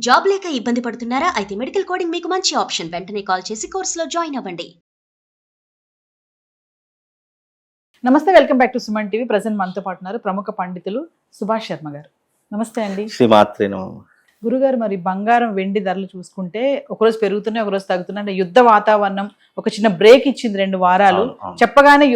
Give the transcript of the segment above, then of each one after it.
Job లేక ఇబ్బంది పడుతున్నారా? అయితే మెడికల్ కోడింగ్ మీకు మంచి ఆప్షన్. వెంటనే కాల్ చేసి కోర్సులో జాయిన్ అవ్వండి. నమస్తే, welcome back to Suman TV. Present మనతో పాటు ఉన్నారు ప్రముఖ పండితులు సుభాష్ శర్మ గారు. నమస్తే అండి. శ్రీమాత్రే నమః. గురుగారు, మరి బంగారం వెండి ధరలు చూసుకుంటే ఒకరోజు పెరుగుతున్నాయి, ఒకరోజు తగ్గుతున్నాయి. అంటే యుద్ధ వాతావరణం ఒక చిన్న బ్రేక్ ఇచ్చింది 2 వారాలు. చెప్పగానే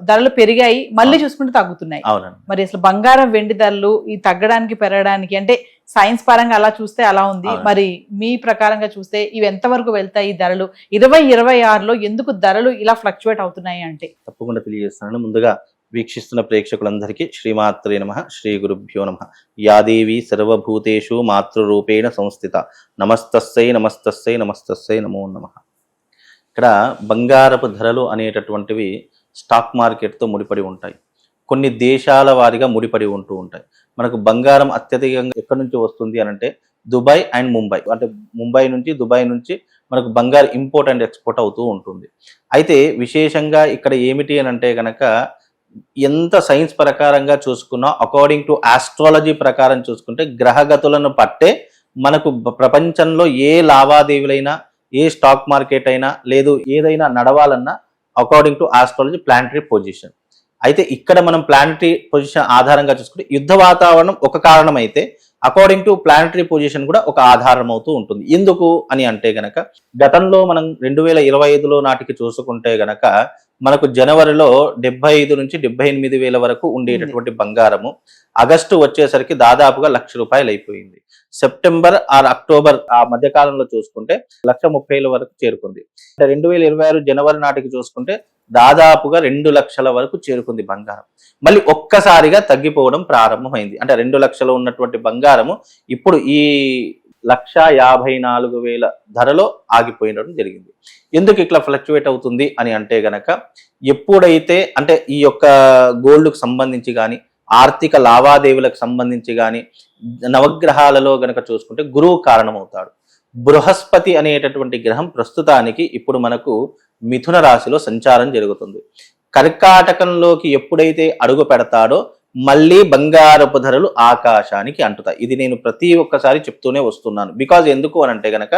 ధరలు పెరిగాయి, మళ్ళీ చూసుకుంటే తగ్గుతున్నాయి. మరి అసలు బంగారం వెండి ధరలు ఈ తగ్గడానికి పెరగడానికి అంటే సైన్స్ పరంగా అలా చూస్తే అలా ఉంది. మరి మీ ప్రకారంగా చూస్తే ఇవి ఎంతవరకు వెళ్తాయి? ఈ ధరలు 2026లో ఎందుకు ధరలు ఇలా ఫ్లక్చువేట్ అవుతున్నాయి అంటే? తప్పకుండా తెలియజేస్తాను. ముందుగా వీక్షిస్తున్న ప్రేక్షకులందరికీ శ్రీమాత్రే నమః, శ్రీ గురుభ్యో నమః. యాదేవి సర్వభూతేషు మాతృరూపేణ సంస్థిత నమస్తస్సై నమస్తస్సై నమస్తస్సై నమో నమః. ఇక్కడ బంగారపు ధరలు అనేటటువంటివి స్టాక్ మార్కెట్తో ముడిపడి ఉంటాయి. కొన్ని దేశాల వారిగా ముడిపడి ఉంటూ ఉంటాయి. మనకు బంగారం అత్యధికంగా ఎక్కడి నుంచి వస్తుంది అని అంటే దుబాయ్ అండ్ ముంబై, అంటే ముంబై నుంచి దుబాయ్ నుంచి మనకు బంగారు ఇంపోర్ట్ అండ్ ఎక్స్పోర్ట్ అవుతూ ఉంటుంది. అయితే విశేషంగా ఇక్కడ ఏమిటి అని అంటే కనుక ఎంత సైన్స్ ప్రకారంగా చూసుకున్నా, అకార్డింగ్ టు ఆస్ట్రాలజీ ప్రకారం చూసుకుంటే గ్రహగతులను పట్టే మనకు ప్రపంచంలో ఏ లావాదేవీలైనా, ఏ స్టాక్ మార్కెట్ అయినా, లేదు ఏదైనా నడవాలన్నా according to astrology planetary position. అయితే ఇక్కడ మనం ప్లానటరీ పొజిషన్ ఆధారంగా చూసుకుంటే యుద్ధ వాతావరణం ఒక కారణం అయితే అకార్డింగ్ టు ప్లానటరీ పొజిషన్ కూడా ఒక ఆధారం అవుతూ ఉంటుంది. ఎందుకు అని అంటే గనక గతంలో మనం 2025లో నాటికి చూసుకుంటే గనక మనకు జనవరిలో 75 నుంచి 78 వేల వరకు ఉండేటటువంటి బంగారము ఆగస్టు వచ్చేసరికి దాదాపుగా ₹1,00,000 అయిపోయింది. సెప్టెంబర్ ఆర్ అక్టోబర్ ఆ మధ్య కాలంలో చూసుకుంటే 1,30,000 వరకు చేరుకుంది. 2026 జనవరి నాటికి చూసుకుంటే దాదాపుగా 2 లక్షల వరకు చేరుకుంది బంగారం. మళ్ళీ ఒక్కసారిగా తగ్గిపోవడం ప్రారంభమైంది. అంటే 2 లక్షలు ఉన్నటువంటి బంగారము ఇప్పుడు ఈ 1,54,000 ధరలో ఆగిపోయినడం జరిగింది. ఎందుకు ఇట్లా ఫ్లక్చువేట్ అవుతుంది అని అంటే గనక ఎప్పుడైతే అంటే ఈ యొక్క గోల్డ్కు సంబంధించి కానీ, ఆర్థిక లావాదేవీలకు సంబంధించి కానీ నవగ్రహాలలో గనక చూసుకుంటే గురువు కారణమవుతాడు. బృహస్పతి అనేటటువంటి గ్రహం ప్రస్తుతానికి ఇప్పుడు మనకు మిథున రాశిలో సంచారం జరుగుతుంది. కర్కాటకంలోకి ఎప్పుడైతే అడుగు పెడతాడో మళ్ళీ బంగారపు ధరలు ఆకాశానికి అంటుతాయి. ఇది నేను ప్రతి ఒక్కసారి చెప్తూనే వస్తున్నాను. బికాజ్ ఎందుకు అని అంటే గనక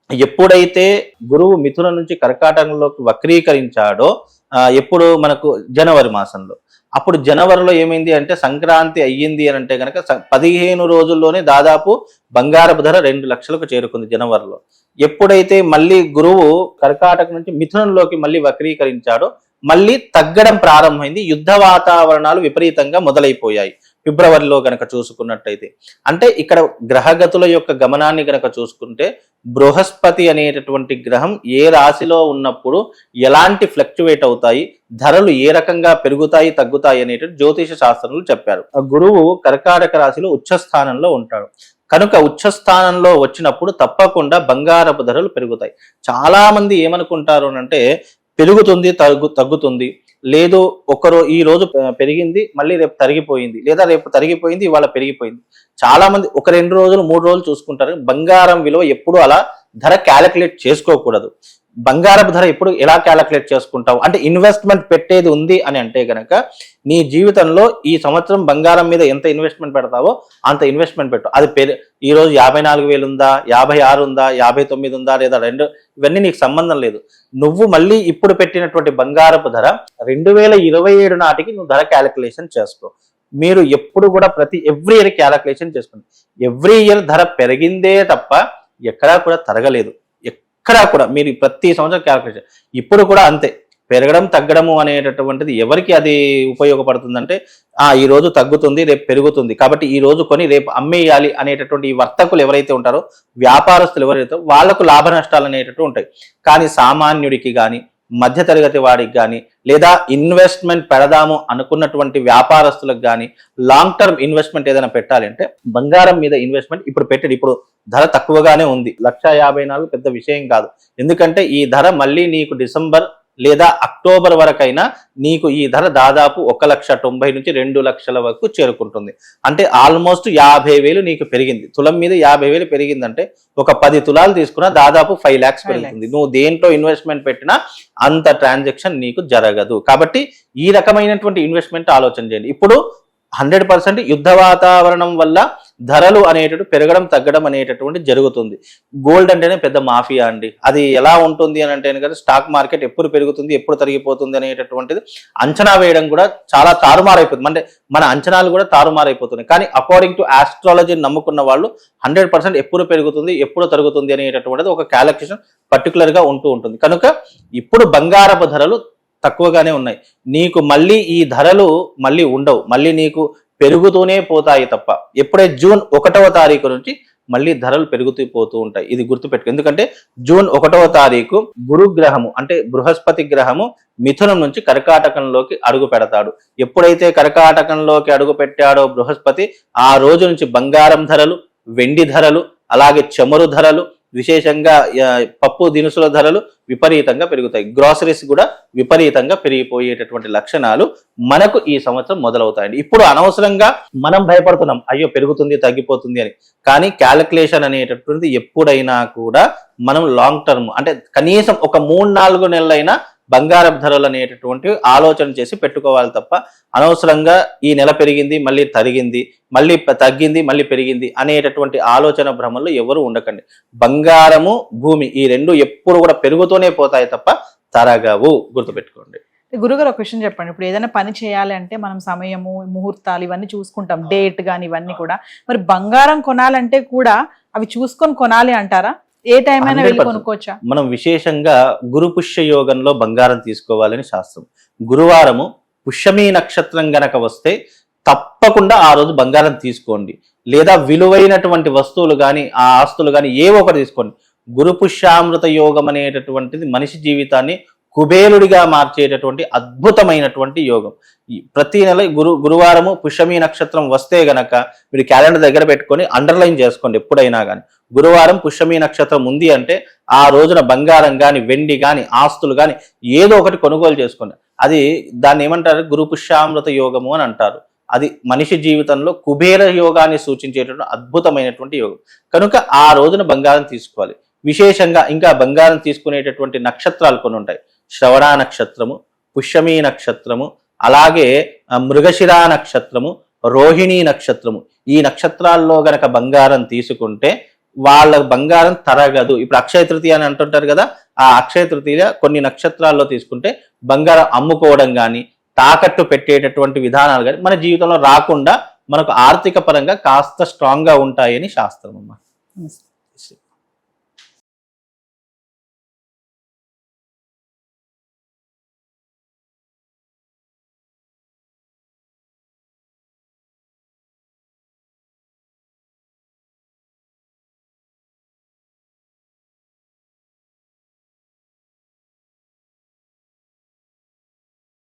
ఎప్పుడైతే గురువు మిథున నుంచి కర్కాటకంలోకి వక్రీకరించాడో ఎప్పుడు మనకు జనవరి మాసంలో, అప్పుడు జనవరిలో ఏమైంది అంటే సంక్రాంతి అయ్యింది అని అంటే కనుక 15 రోజుల్లోనే దాదాపు బంగారపు ధర 2 లక్షలకు చేరుకుంది జనవరిలో. ఎప్పుడైతే మళ్ళీ గురువు కర్కాటక నుంచి మిథునంలోకి మళ్ళీ వక్రీకరించాడో మళ్ళీ తగ్గడం ప్రారంభమైంది. యుద్ధ వాతావరణాలు విపరీతంగా మొదలైపోయాయి ఫిబ్రవరిలో గనక చూసుకున్నట్టయితే. అంటే ఇక్కడ గ్రహగతుల యొక్క గమనాన్ని గనక చూసుకుంటే బృహస్పతి అనేటటువంటి గ్రహం ఏ రాశిలో ఉన్నప్పుడు ఎలాంటి ఫ్లక్చువేట్ అవుతాయి, ధరలు ఏ రకంగా పెరుగుతాయి తగ్గుతాయి అనేటువంటి జ్యోతిష శాస్త్రంలో చెప్పారు. ఆ గురువు కర్కాటక రాశిలో ఉచ్చస్థానంలో ఉంటాడు కనుక ఉచ్చస్థానంలో వచ్చినప్పుడు తప్పకుండా బంగారపు ధరలు పెరుగుతాయి. చాలా మంది ఏమనుకుంటారు అంటే పెరుగుతుంది తగ్గుతుంది, లేదు ఈ రోజు పెరిగింది మళ్ళీ రేపు తరిగిపోయింది, లేదా రేపు తరిగిపోయింది ఇవాళ పెరిగిపోయింది. చాలా మంది 1-2 రోజులు 3 రోజులు చూసుకుంటారు. బంగారం విలువ ఎప్పుడు అలా ధర క్యాలిక్యులేట్ చేసుకోకూడదు. బంగారపు ధర ఎప్పుడు ఎలా క్యాలిక్యులేట్ చేసుకుంటావు అంటే ఇన్వెస్ట్మెంట్ పెట్టేది ఉంది అని అంటే గనక నీ జీవితంలో ఈ సంవత్సరం బంగారం మీద ఎంత ఇన్వెస్ట్మెంట్ పెడతావో అంత ఇన్వెస్ట్మెంట్ పెట్టు. అది ఈ రోజు 54,000 ఉందా, 56 ఉందా, 59 ఉందా, లేదా 2, ఇవన్నీ నీకు సంబంధం లేదు. నువ్వు మళ్ళీ ఇప్పుడు పెట్టినటువంటి బంగారపు ధర 2027 నాటికి నువ్వు ధర క్యాలిక్యులేషన్ చేసుకో. మీరు ఎప్పుడు కూడా ఎవ్రీ ఇయర్ క్యాలిక్యులేషన్ చేసుకోండి. ఎవ్రీ ఇయర్ ధర పెరిగిందే తప్ప ఎక్కడా కూడా తరగలేదు. ఎక్కడా కూడా మీరు ప్రతి సంవత్సరం క్యాలిక్యులేషన్ ఇప్పుడు కూడా అంతే. పెరగడం తగ్గడము అనేటటువంటిది ఎవరికి అది ఉపయోగపడుతుందంటే ఈ రోజు తగ్గుతుంది రేపు పెరుగుతుంది కాబట్టి ఈ రోజు కొని రేపు అమ్మేయాలి అనేటటువంటి ఈ వర్తకులు ఎవరైతే ఉంటారో, వ్యాపారస్తులు ఎవరైతే వాళ్లకు లాభ నష్టాలు అనేటట్టు ఉంటాయి. కానీ సామాన్యుడికి కానీ, మధ్యతరగతి వాడికి కానీ, లేదా ఇన్వెస్ట్మెంట్ పెడదాము అనుకున్నటువంటి వ్యాపారస్తులకు కానీ లాంగ్ టర్మ్ ఇన్వెస్ట్మెంట్ ఏదైనా పెట్టాలి అంటే బంగారం మీద ఇన్వెస్ట్మెంట్ ఇప్పుడు పెట్టండి. ఇప్పుడు ధర తక్కువగానే ఉంది, 1,54,000 పెద్ద విషయం కాదు. ఎందుకంటే ఈ ధర మళ్ళీ నీకు డిసెంబర్ లేదా అక్టోబర్ వరకైనా నీకు ఈ ధర దాదాపు 1,90,000 నుంచి 2 లక్షల వరకు చేరుకుంటుంది. అంటే ఆల్మోస్ట్ 50,000 నీకు పెరిగింది. తులం మీద 50,000 పెరిగిందంటే ఒక 10 తులాలు తీసుకున్నా దాదాపు 5 lakhs పెరుగుతుంది. నువ్వు దేంట్లో ఇన్వెస్ట్మెంట్ పెట్టినా అంత ట్రాన్సాక్షన్ నీకు జరగదు. కాబట్టి ఈ రకమైనటువంటి ఇన్వెస్ట్మెంట్ ఆలోచన చేయండి. ఇప్పుడు 100% యుద్ధ వాతావరణం వల్ల ధరలు అనేటటువంటి పెరగడం తగ్గడం అనేటటువంటి జరుగుతుంది. గోల్డ్ అంటేనే పెద్ద మాఫియా అండి. అది ఎలా ఉంటుంది అని అంటే కదా, స్టాక్ మార్కెట్ ఎప్పుడు పెరుగుతుంది ఎప్పుడు తరిగిపోతుంది అనేటటువంటిది అంచనా వేయడం కూడా చాలా తారుమారైపోతుంది. అంటే మన అంచనాలు కూడా తారుమారైపోతున్నాయి. కానీ అకార్డింగ్ టు ఆస్ట్రాలజీని నమ్ముకున్న వాళ్ళు 100% ఎప్పుడు పెరుగుతుంది ఎప్పుడు తరుగుతుంది అనేటటువంటిది ఒక క్యాలిక్యులేషన్ పర్టికులర్ గా ఉంటూ ఉంటుంది. కనుక ఇప్పుడు బంగారపు ధరలు తక్కువగానే ఉన్నాయి. నీకు మళ్ళీ ఈ ధరలు మళ్ళీ ఉండవు, మళ్ళీ నీకు పెరుగుతూనే పోతాయి తప్ప. ఎప్పుడే జూన్ 1వ తారీఖు నుంచి మళ్ళీ ధరలు పెరుగుతూ పోతూ ఉంటాయి. ఇది గుర్తుపెట్టుకో. ఎందుకంటే జూన్ 1వ తారీఖు గురుగ్రహము అంటే బృహస్పతి గ్రహము మిథునం నుంచి కర్కాటకంలోకి అడుగు పెడతాడు. ఎప్పుడైతే కర్కాటకంలోకి అడుగు పెట్టాడో బృహస్పతి, ఆ రోజు నుంచి బంగారం ధరలు, వెండి ధరలు, అలాగే చమురు ధరలు, విశేషంగా పప్పు దినుసుల ధరలు విపరీతంగా పెరుగుతాయి. గ్రాసరీస్ కూడా విపరీతంగా పెరిగిపోయేటటువంటి లక్షణాలు మనకు ఈ సంవత్సరం మొదలవుతాయండి. ఇప్పుడు అనవసరంగా మనం భయపడుతున్నాం, అయ్యో పెరుగుతుంది తగ్గిపోతుంది అని. కానీ క్యాలిక్యులేషన్ అనేటటువంటిది ఎప్పుడైనా కూడా మనం లాంగ్ టర్మ్ అంటే కనీసం ఒక 3-4 నెలలైనా బంగారం ధరలు అనేటటువంటి ఆలోచన చేసి పెట్టుకోవాలి తప్ప అనవసరంగా ఈ నెల పెరిగింది మళ్ళీ తరిగింది, మళ్ళీ తగ్గింది మళ్ళీ పెరిగింది అనేటటువంటి ఆలోచన భ్రమల్లో ఎవరు ఉండకండి. బంగారము భూమి ఈ రెండు ఎప్పుడు కూడా పెరుగుతూనే పోతాయి తప్ప తరగవు, గుర్తుపెట్టుకోండి. గురుగారు ఒక క్వశ్చన్ చెప్పండి. ఇప్పుడు ఏదైనా పని చేయాలి అంటే మనం సమయము, ముహూర్తాలు ఇవన్నీ చూసుకుంటాం, డేట్ కానీ ఇవన్నీ కూడా. మరి బంగారం కొనాలంటే కూడా అవి చూసుకొని కొనాలి అంటారా? ఏ టైం అయినా వెళ్ళి కొనుక్కోవచ్చా? మనం విశేషంగా గురు పుష్య యోగంలో బంగారం తీసుకోవాలని శాస్త్రం. గురువారము పుష్యమీ నక్షత్రం గనక వస్తే తప్పకుండా ఆ రోజు బంగారం తీసుకోండి. లేదా విలువైనటువంటి వస్తువులు కానీ ఆ ఆస్తులు కానీ ఏవో ఒకటి తీసుకోండి. గురు పుష్యామృత యోగం అనేటటువంటిది మనిషి జీవితాన్ని కుబేరుడిగా మార్చేటటువంటి అద్భుతమైనటువంటి యోగం. ప్రతి నెల గురువారము పుష్యమీ నక్షత్రం వస్తే గనక మీరు క్యాలెండర్ దగ్గర పెట్టుకొని అండర్లైన్ చేసుకోండి. ఎప్పుడైనా కానీ గురువారం పుష్యమీ నక్షత్రం ఉంది అంటే ఆ రోజున బంగారం కానీ వెండి కానీ ఆస్తులు కానీ ఏదో ఒకటి కొనుగోలు చేసుకోండి. అది దాన్ని ఏమంటారు, గురు పుష్యామృత యోగము అని అంటారు. అది మనిషి జీవితంలో కుబేర యోగాన్ని సూచించేటటువంటి అద్భుతమైనటువంటి యోగం. కనుక ఆ రోజున బంగారం తీసుకోవాలి. విశేషంగా ఇంకా బంగారం తీసుకునేటటువంటి నక్షత్రాలు కొన్ని ఉంటాయి. శ్రవణ నక్షత్రము, పుష్యమీ నక్షత్రము, అలాగే మృగశిరా నక్షత్రము, రోహిణీ నక్షత్రము. ఈ నక్షత్రాల్లో గనక బంగారం తీసుకుంటే వాళ్ళ బంగారం తరగదు. ఇప్పుడు అక్షయ తృతీయ అని అంటుంటారు కదా, ఆ అక్షయ తృతీయ కొన్ని నక్షత్రాల్లో తీసుకుంటే బంగారం అమ్ముకోవడం కానీ తాకట్టు పెట్టేటటువంటి విధానాలు కానీ మన జీవితంలో రాకుండా మనకు ఆర్థిక పరంగా కాస్త స్ట్రాంగ్ గా ఉంటాయని శాస్త్రం అమ్మా.